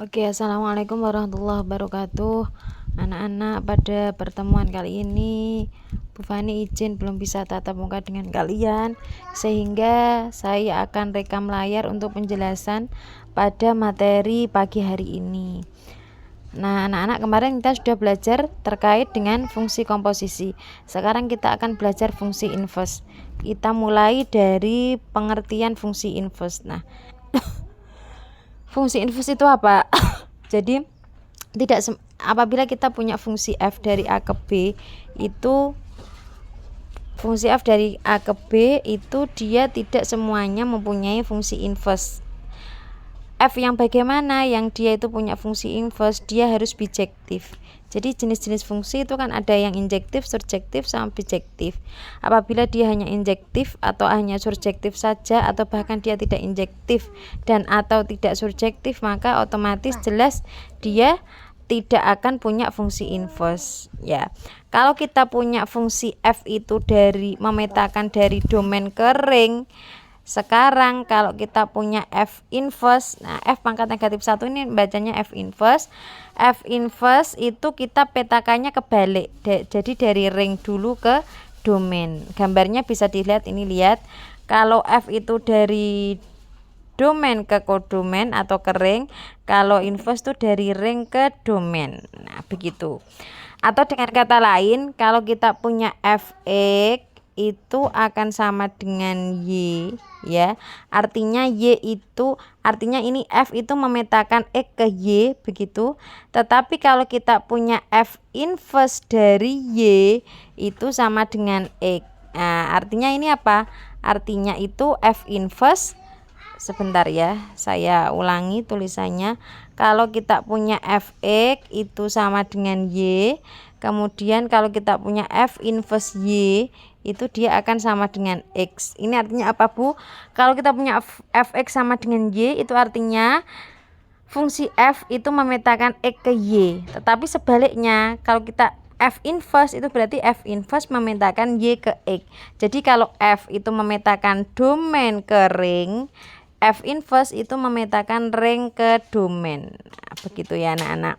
Oke, assalamualaikum warahmatullahi wabarakatuh. Anak-anak, pada pertemuan kali ini Bu Fani izin belum bisa tatap muka dengan kalian, sehingga saya akan rekam layar untuk penjelasan pada materi pagi hari ini. Nah, anak-anak, kemarin kita sudah belajar terkait dengan fungsi komposisi. Sekarang kita akan belajar fungsi inverse. Kita mulai dari pengertian fungsi inverse. Nah, fungsi inverse itu apa? Jadi apabila kita punya fungsi f dari a ke b, itu fungsi f dari a ke b itu dia tidak semuanya mempunyai fungsi inverse. F yang bagaimana yang dia itu punya fungsi inverse, dia harus bijektif. Jadi jenis-jenis fungsi itu kan ada yang injektif, surjektif, sama bijektif. Apabila dia hanya injektif atau hanya surjektif saja, atau bahkan dia tidak injektif dan atau tidak surjektif, maka otomatis jelas dia tidak akan punya fungsi inverse ya. Kalau kita punya fungsi f itu dari memetakan dari domain ke ring, sekarang kalau kita punya f inverse, nah f pangkat negatif 1 ini bacanya f inverse. F inverse itu kita petakannya kebalik, jadi dari ring dulu ke domain. Gambarnya bisa dilihat, ini lihat, kalau f itu dari domain ke kodomain atau ke ring, kalau inverse itu dari ring ke domain. Nah begitu. Atau dengan kata lain, kalau kita punya fx itu akan sama dengan y ya, artinya y itu artinya ini f itu memetakan x ke y begitu. Tetapi kalau kita punya f inverse dari y itu sama dengan x. Nah artinya ini apa? Artinya itu f inverse, sebentar ya, saya ulangi tulisannya. Kalau kita punya fx itu sama dengan y, kemudian kalau kita punya f inverse y itu dia akan sama dengan x. Ini artinya apa, Bu? Kalau kita punya fx sama dengan y, itu artinya fungsi f itu memetakan x ke y. Tetapi sebaliknya, kalau kita f inverse itu berarti f inverse memetakan y ke x. Jadi kalau f itu memetakan domain ke ring, f inverse itu memetakan ring ke domain. Nah, begitu ya anak-anak.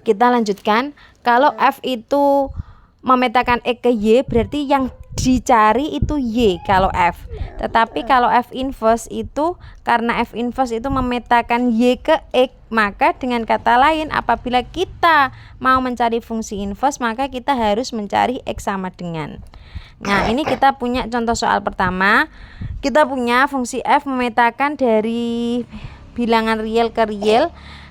Kita lanjutkan. Kalau f itu memetakan x ke y, berarti yang dicari itu y kalau f. Tetapi kalau f inverse itu, karena f inverse itu memetakan y ke x, maka dengan kata lain apabila kita mau mencari fungsi inverse, maka kita harus mencari x sama dengan. Nah ini kita punya contoh soal pertama. Kita punya fungsi f memetakan dari bilangan real ke real,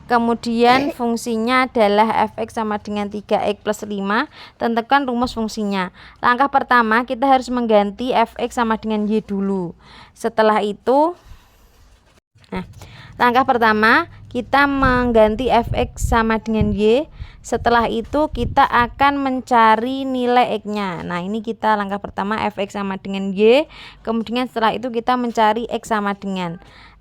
kemudian fungsinya adalah fx sama dengan 3x plus 5. Tentukan rumus fungsinya. Langkah pertama kita harus mengganti fx sama dengan y dulu. Setelah itu, langkah pertama kita mengganti fx sama dengan y. Setelah itu kita akan mencari nilai x-nya. Nah ini kita langkah pertama fx sama dengan y. Kemudian setelah itu kita mencari x sama dengan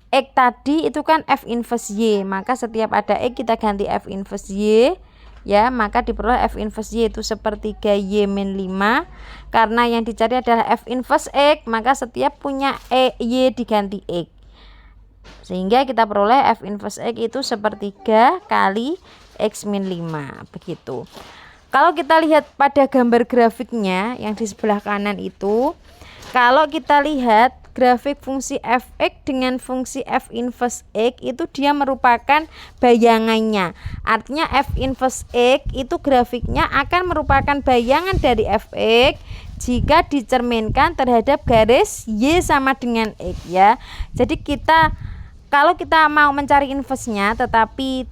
x tadi itu kan f inverse y, maka setiap ada x kita ganti f inverse y ya, maka diperoleh f inverse y itu sepertiga y min 5. Karena yang dicari adalah f inverse x, maka setiap punya y diganti x, sehingga kita peroleh f inverse x itu sepertiga kali x min 5 begitu. Kalau kita lihat pada gambar grafiknya yang di sebelah kanan itu, kalau kita lihat grafik fungsi fx dengan fungsi f inverse x itu dia merupakan bayangannya. Artinya f inverse x itu grafiknya akan merupakan bayangan dari fx jika dicerminkan terhadap garis y sama dengan x ya. Jadi kalau kita mau mencari inverse-nya tetapi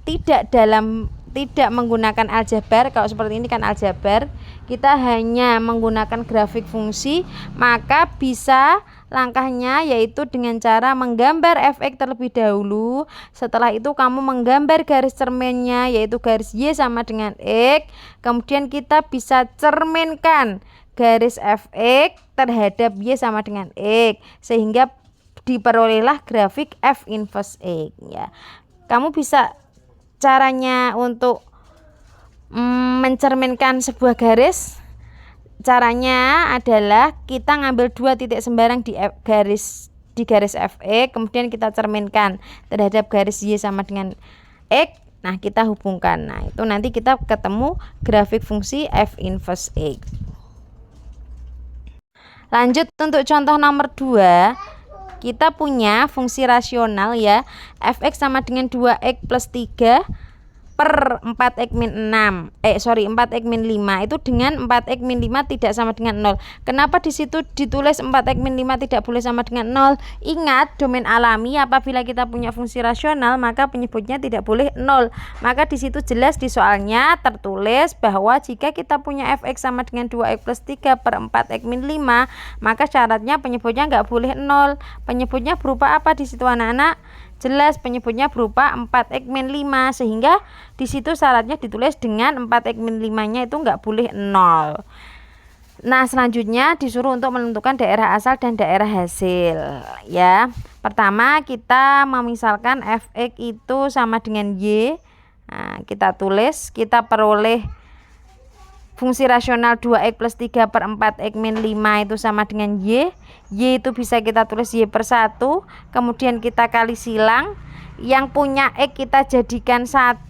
tidak menggunakan aljabar, kalau seperti ini kan aljabar, kita hanya menggunakan grafik fungsi, maka bisa langkahnya yaitu dengan cara menggambar fx terlebih dahulu. Setelah itu kamu menggambar garis cerminnya yaitu garis y sama dengan x. Kemudian kita bisa cerminkan garis fx terhadap y sama dengan x, sehingga diperolehlah grafik f inverse x ya. Kamu bisa caranya untuk mencerminkan sebuah garis. Caranya adalah kita ngambil dua titik sembarang di garis fx, kemudian kita cerminkan terhadap garis y sama dengan X. Nah, kita hubungkan. Nah, itu nanti kita ketemu grafik fungsi f inverse X. Lanjut untuk contoh nomor 2. Kita punya fungsi rasional ya. Fx sama dengan 2x plus 3 per 4x min 6. 4x min 5 itu dengan 4x min 5 tidak sama dengan 0. Kenapa di situ ditulis 4x min 5 tidak boleh sama dengan 0? Ingat, domain alami apabila kita punya fungsi rasional maka penyebutnya tidak boleh 0. Maka di situ jelas di soalnya tertulis bahwa jika kita punya fx sama dengan 2x plus 3 per 4x min 5, maka syaratnya penyebutnya nggak boleh 0. Penyebutnya berupa apa di situ anak-anak? Jelas penyebutnya berupa 4x min 5, sehingga di situ syaratnya ditulis dengan 4x min 5-nya itu nggak boleh 0. Nah, selanjutnya disuruh untuk menentukan daerah asal dan daerah hasil ya. Pertama kita memisalkan fx itu sama dengan y. Nah, kita tulis, kita peroleh fungsi rasional 2x plus 3 per 4x min 5 itu sama dengan y. Y itu bisa kita tulis y per 1. Kemudian kita kali silang. Yang punya x kita jadikan 1.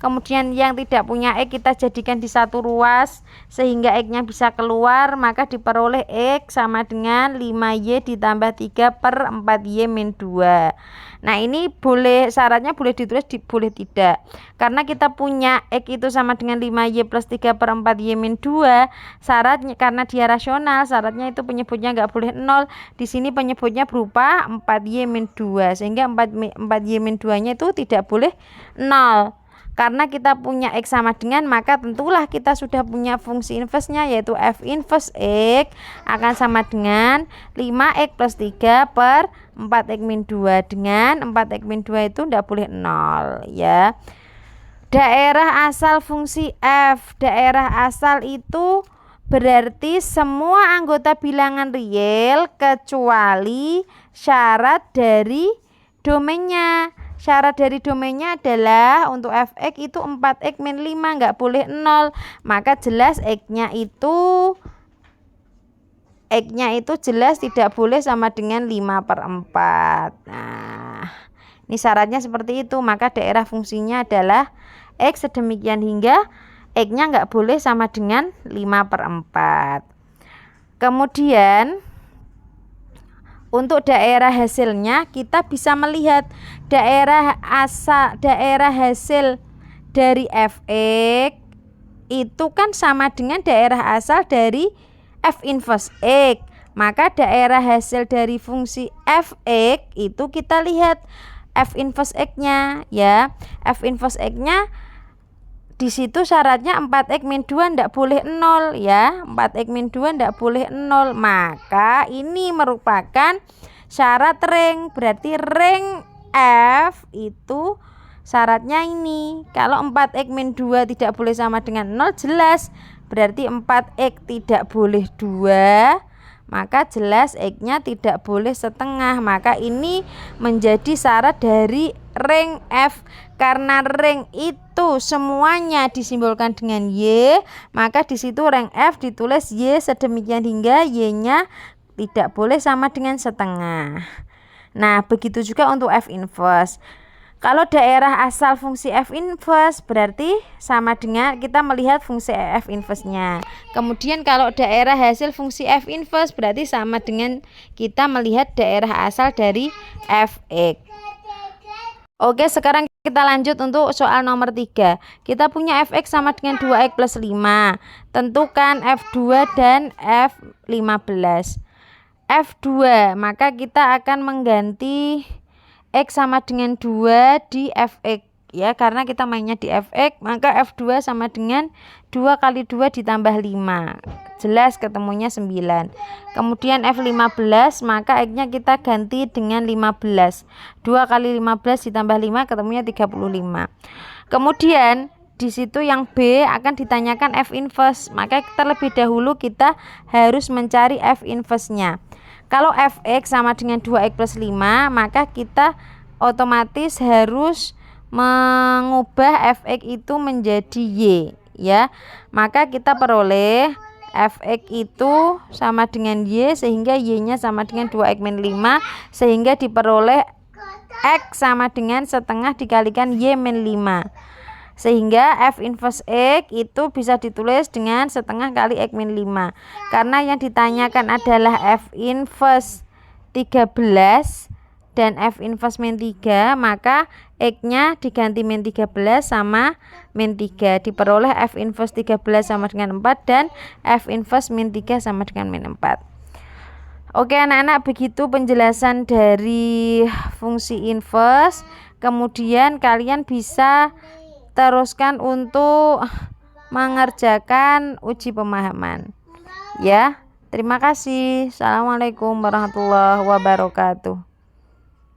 Kemudian yang tidak punya x kita jadikan di satu ruas. Sehingga x-nya bisa keluar. Maka diperoleh x sama dengan 5y ditambah 3 per 4y min 2. Nah, ini boleh, syaratnya boleh ditulis, boleh tidak. Karena kita punya x itu sama dengan 5y plus 3 per 4y min 2. Syaratnya, karena dia rasional, syaratnya itu penyebutnya nggak boleh 0. Di sini penyebutnya berupa 4y min 2. Sehingga 4y min 2-nya itu tidak boleh 0. Karena kita punya x sama dengan, maka tentulah kita sudah punya fungsi inverse-nya, yaitu f inverse x akan sama dengan 5x plus 3 per 4x min 2. Dengan 4x min 2 itu tidak boleh 0 ya. Daerah asal fungsi f. Daerah asal itu berarti semua anggota bilangan real kecuali syarat dari domainnya. Syarat dari domainnya adalah untuk fx itu 4x min 5 nggak boleh 0. Maka jelas x-nya itu jelas tidak boleh sama dengan 5 per 4. Nah, ini syaratnya seperti itu. Maka daerah fungsinya adalah x sedemikian hingga x-nya nggak boleh sama dengan 5 per 4. Kemudian untuk daerah hasilnya kita bisa melihat daerah hasil dari fx itu kan sama dengan daerah asal dari f inverse x. Maka daerah hasil dari fungsi fx itu kita lihat f inverse x-nya ya. F inverse x-nya di situ syaratnya 4x min 2 ndak boleh 0 ya. 4x min 2 ndak boleh 0. Maka ini merupakan syarat ring. Berarti ring F itu syaratnya ini. Kalau 4x min 2 tidak boleh sama dengan 0 jelas. Berarti 4x tidak boleh 2. Maka jelas x-nya tidak boleh setengah. Maka ini menjadi syarat dari ring F. Karena ring itu semuanya disimbolkan dengan Y, maka di situ ring F ditulis Y sedemikian hingga Y-nya tidak boleh sama dengan setengah. Nah, begitu juga untuk F inverse. Kalau daerah asal fungsi f inverse berarti sama dengan kita melihat fungsi f inverse-nya. Kemudian kalau daerah hasil fungsi f inverse berarti sama dengan kita melihat daerah asal dari fx. Oke, sekarang kita lanjut untuk soal nomor 3. Kita punya fx sama dengan 2x plus 5. Tentukan f2 dan f15. F2, maka kita akan mengganti x sama dengan 2 di fx ya, karena kita mainnya di fx, maka f2 sama dengan 2 kali 2 ditambah 5. Jelas ketemunya 9. Kemudian f15, maka x-nya kita ganti dengan 15. 2 kali 15 ditambah 5 ketemunya 35. Kemudian di situ yang B akan ditanyakan f inverse, maka terlebih dahulu kita harus mencari f inverse-nya. Kalau fx sama dengan 2x plus 5, maka kita otomatis harus mengubah fx itu menjadi y ya. Maka kita peroleh fx itu sama dengan y sehingga y-nya sama dengan 2x min 5, sehingga diperoleh X sama dengan setengah dikalikan Y min 5. Sehingga F inverse X itu bisa ditulis dengan setengah kali X min 5. Karena yang ditanyakan adalah F inverse 13 dan F inverse min 3, maka X-nya diganti min 13 sama min 3. Diperoleh F inverse 13 sama dengan 4 dan F inverse min 3 sama dengan min 4. Oke anak-anak, begitu penjelasan dari fungsi inverse. Kemudian kalian bisa teruskan untuk mengerjakan uji pemahaman ya. Terima kasih. Assalamualaikum warahmatullahi wabarakatuh.